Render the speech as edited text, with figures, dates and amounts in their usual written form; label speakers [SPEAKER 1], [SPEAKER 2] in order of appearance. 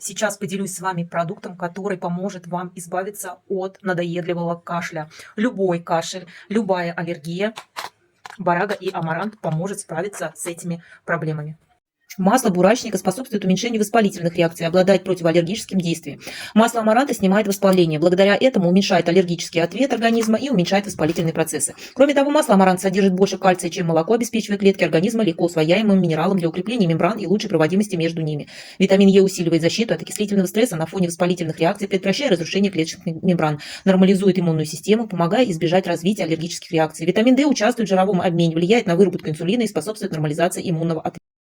[SPEAKER 1] Сейчас поделюсь с вами продуктом, который поможет вам избавиться от надоедливого кашля. Любой кашель, любая аллергия, барага и амарант поможет справиться с этими проблемами. Масло бурачника способствует уменьшению воспалительных реакций, обладает противоаллергическим действием. Масло амаранта снимает воспаление, благодаря этому уменьшает аллергический ответ организма и уменьшает воспалительные процессы. Кроме того, масло амаранта содержит больше кальция, чем молоко, обеспечивая клетки организма легко усвояемым минералом для укрепления мембран и лучшей проводимости между ними. Витамин Е усиливает защиту от окислительного стресса на фоне воспалительных реакций, предотвращая разрушение клеточных мембран, нормализует иммунную систему, помогая избежать развития аллергических реакций. Витамин D участвует в жировом обмене, влияет на выработку инсулина и способствует нормализации иммунного ответа.